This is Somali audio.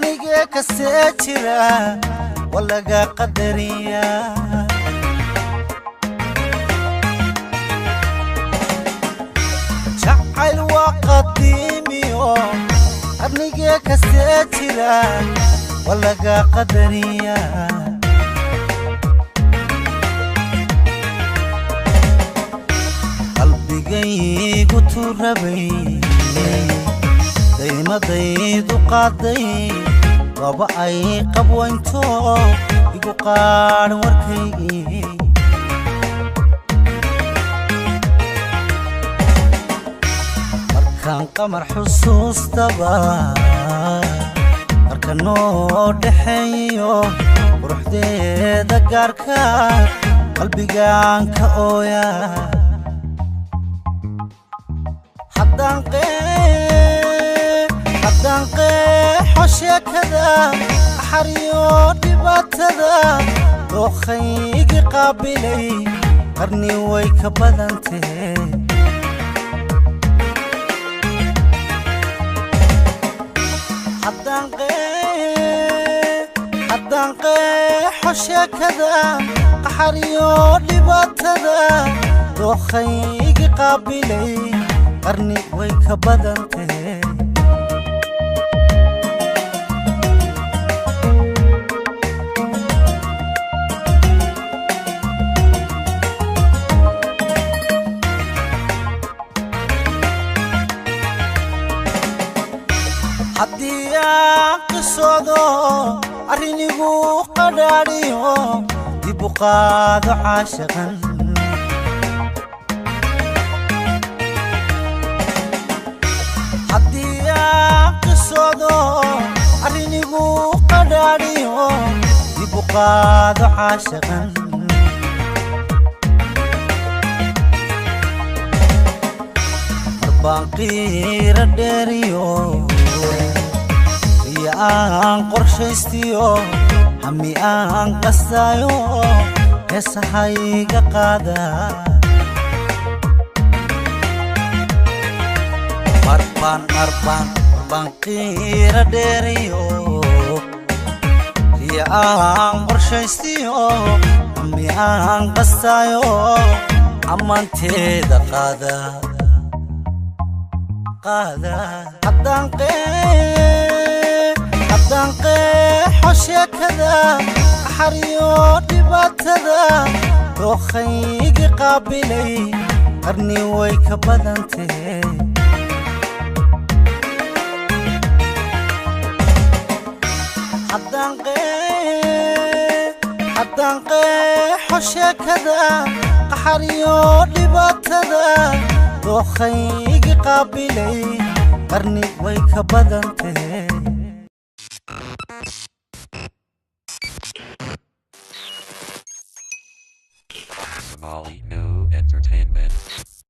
qarniga ka seejira walaga qadariya jacayl waa qadiimiyo qarniga ka seejira walaga qadariya qalbigaygu turabay daymadaydu qaaday waba ay qabwaynto igu qaadhan warkaygii markaan qamar xusuustaba marka noo dhexeeyo quruxdeeda gaarka qalbigaan ka ooya haddaan qeexo sheekada qaxariyo dhibaatada dookhaygi qaabilay qarni way ka badantee haddaan qeexo sheekada qaxariyo dhibaatada dookhaygi qaabilay qarni way ka badantee haddii aan qisoodo arrinigu qadhaadhiyo dib u qaado caashaqan haddii aan qisoodo arrinigu qadhaadhiyo dib u qaado caashaqan marbaan qiira dheeriyo riya aan qorshaystiyo hami aan qastaayo heesahayga qaada marbaan qiira dheeriyo riya aan qorshaystiyo hami aan qastaayo ammaanteeda qaada haddaan qeexo sheekada qaxariyo dhibaatada dookhaygi qaabilay qarni way ka badantee haddaan qeexo sheekada qaxariyo dhibaatada dookhaygi qaabilay qarni way ka badantee